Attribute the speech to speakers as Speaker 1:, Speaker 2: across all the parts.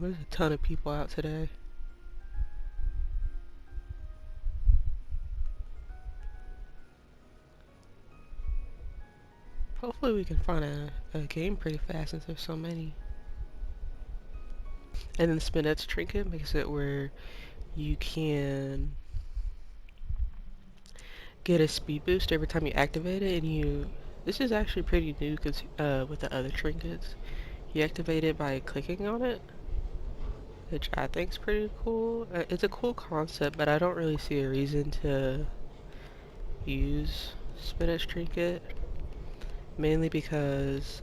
Speaker 1: There's a ton of people out today. Hopefully we can find a game pretty fast since there's so many. And then Spinnette's trinket makes it where you can get a speed boost every time you activate it, and this is actually pretty new because with the other trinkets, you activate it by clicking on it, which I think is pretty cool. It's a cool concept, but I don't really see a reason to use Spinnette's trinket, mainly because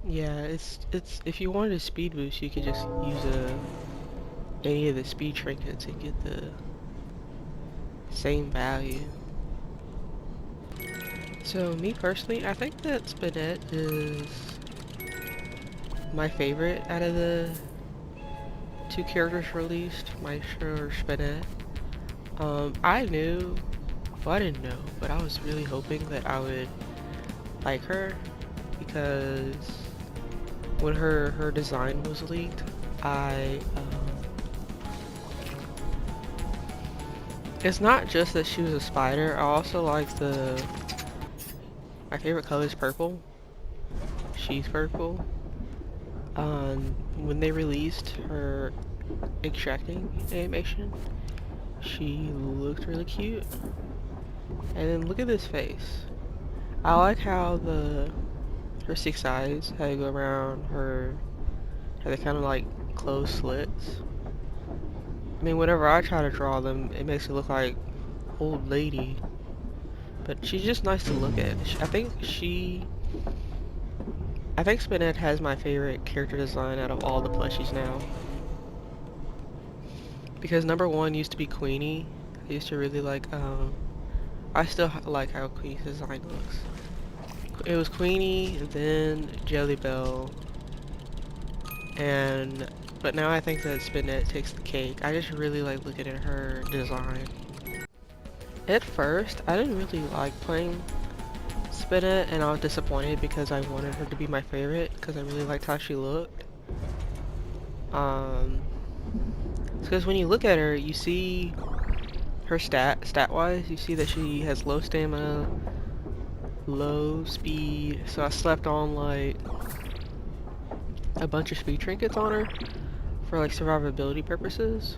Speaker 1: yeah, it's if you wanted a speed boost, you could just use any of the speed trinkets and get the same value. So me personally, I think that Spinnette is my favorite out of the two characters released, Maestro or Spinnette. I knew, well I didn't know, but I was really hoping that I would like her because when her design was leaked, it's not just that she was a spider, I also like my favorite color is purple. She's purple. When they released her extracting animation, she looked really cute. And then look at this face. I like how her 6 eyes, how they go around her, how they kind of like close slits. I mean, whenever I try to draw them, it makes it look like old lady. But she's just nice to look at. I think Spinnette has my favorite character design out of all the plushies now. Because number one used to be Queenie. I used to really like, I still like how Queenie's design looks. It was Queenie, then Jelly Bell, but now I think that Spinnette takes the cake. I just really like looking at her design. At first, I didn't really like playing Spinnette, and I was disappointed because I wanted her to be my favorite because I really liked how she looked. Because when you look at her, you see her stat-wise, you see that she has low stamina, low speed, so I slept on like a bunch of speed trinkets on her for like survivability purposes.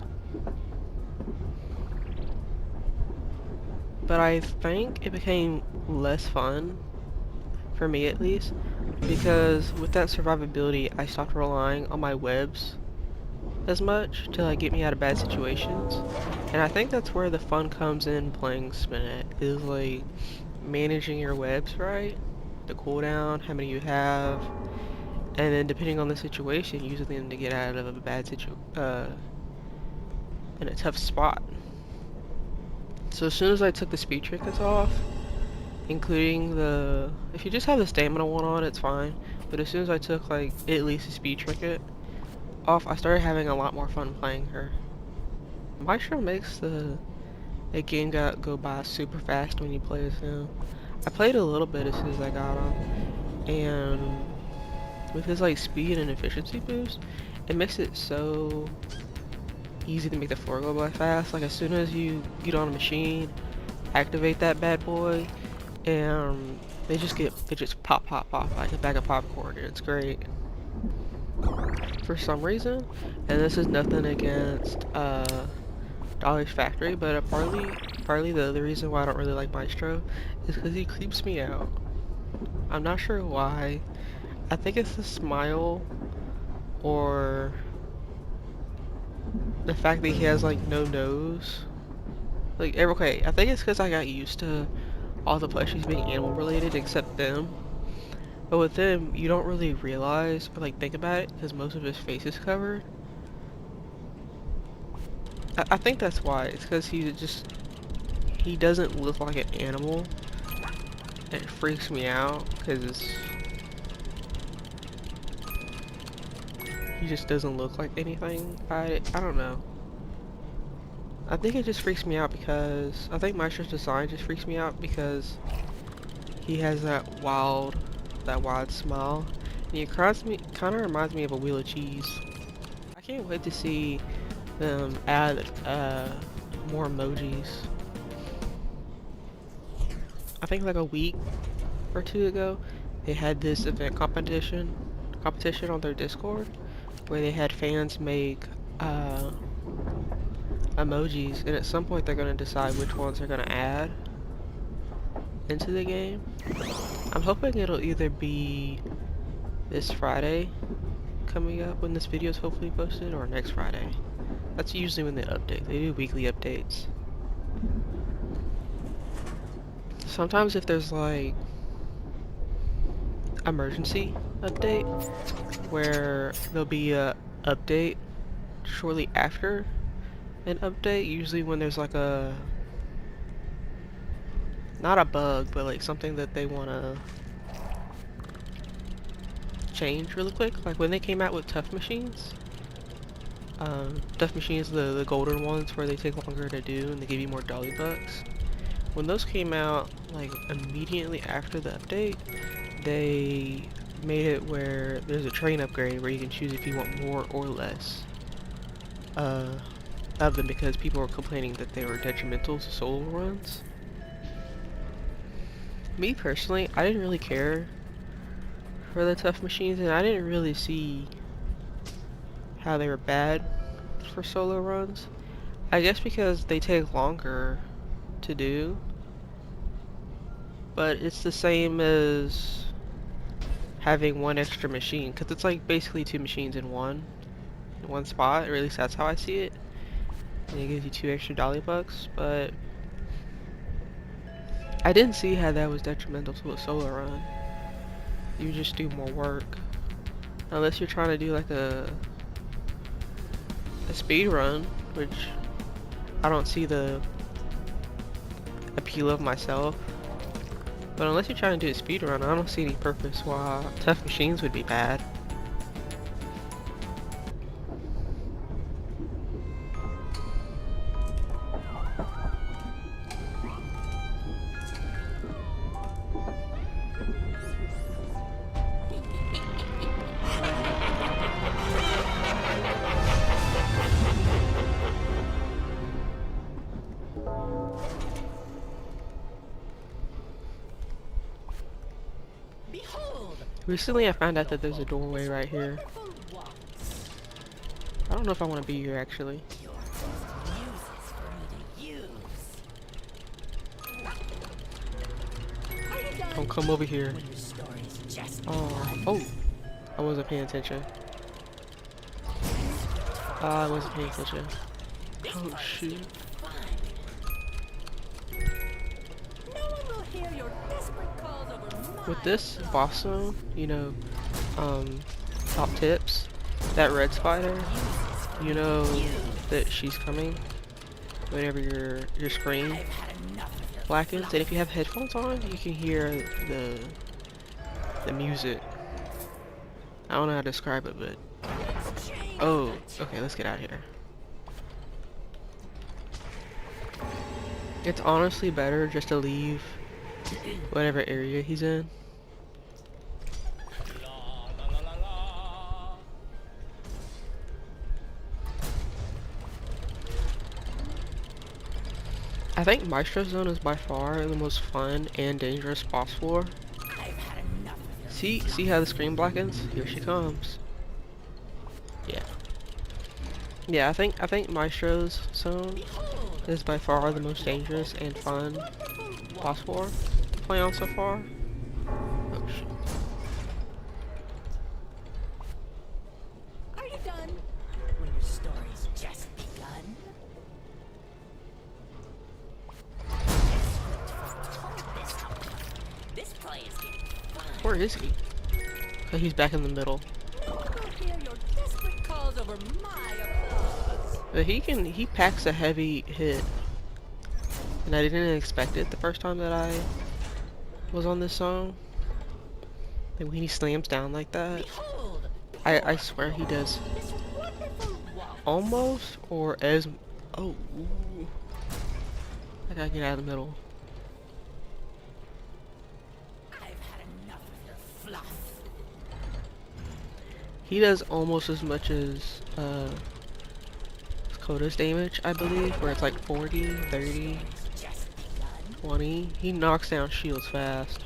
Speaker 1: But I think it became less fun, for me at least, because with that survivability I stopped relying on my webs as much to like get me out of bad situations. And I think that's where the fun comes in playing Spinnette, is like managing your webs right, the cooldown, how many you have, and then depending on the situation, using them to get out of a bad in a tough spot. So as soon as I took the speed trinkets off, including if you just have the stamina one on, it's fine. But as soon as I took like at least a speed trinket off, I started having a lot more fun playing her. Maestro makes the game go by super fast when you play as him. I played a little bit as soon as I got him, and with his like speed and efficiency boost, it makes it so easy to make the floor go by fast. Like as soon as you get on a machine, activate that bad boy, and they just pop like a bag of popcorn, and it's great. For some reason, and this is nothing against Dolly's Factory, but partly the other reason why I don't really like Maestro is because he creeps me out. I'm not sure why. I think it's the smile or the fact that he has like no nose. Like, okay, I think it's because I got used to all the plushies being animal related except them. But with them, you don't really realize or like think about it because most of his face is covered. I think that's why. It's because he doesn't look like an animal. And it freaks me out because he just doesn't look like anything. I don't know. I think it just freaks me out because I think Maestro's design just freaks me out because he has that wild smile, It kind of reminds me of a wheel of cheese. I can't wait to see them add more emojis. I think like a week or two ago, they had this event competition on their Discord where they had fans make emojis, and at some point they're gonna decide which ones they're gonna add into the game. I'm hoping it'll either be this Friday coming up when this video is hopefully posted, or next Friday. That's usually when they update. They do weekly updates. Sometimes if there's like emergency update where there'll be a update shortly after an update, usually when there's like a not a bug, but like something that they want to change really quick. Like when they came out with tough machines. Tough machines, the golden ones where they take longer to do and they give you more Dolly bucks. When those came out, like immediately after the update, they made it where there's a train upgrade where you can choose if you want more or less of them, because people were complaining that they were detrimental to solo runs. Me personally, I didn't really care for the tough machines, and I didn't really see how they were bad for solo runs. I guess because they take longer to do, but it's the same as having one extra machine, because it's like basically two machines in one spot, or at least that's how I see it. And it gives you 2 extra Dolly bucks, but I didn't see how that was detrimental to a solo run. You just do more work. Unless you're trying to do like a speed run, which I don't see the appeal of myself. But unless you're trying to do a speed run, I don't see any purpose why tough machines would be bad. Recently I found out that there's a doorway right here. I don't know if I want to be here actually. Don't come over here. Oh, I wasn't paying attention. I wasn't paying attention. Oh shoot. With this boss zone, you know, top tips, that red spider, you know that she's coming whenever your screen blackens, and if you have headphones on, you can hear the music. I don't know how to describe it, but oh, okay, let's get out of here. It's honestly better just to leave whatever area he's in. I think Maestro Zone is by far the most fun and dangerous boss floor. See how the screen blackens? Here she comes. Yeah, I think Maestro's Zone is by far the most dangerous and fun boss floor to play on so far. Oh shit.
Speaker 2: Are you done? When your story's just begun? This play is getting fun.
Speaker 1: Where is he? Oh, he's back in the middle.
Speaker 2: Hear your desperate calls over my applause.
Speaker 1: But he packs a heavy hit. And I didn't expect it the first time that I was on this song. And when he slams down like that, I swear he does almost or as oh ooh. I gotta get out of the middle.
Speaker 2: I've had enough of your fluff.
Speaker 1: He does almost as much as Koda's damage, I believe, where it's like 40, 30, 20. He knocks down shields fast.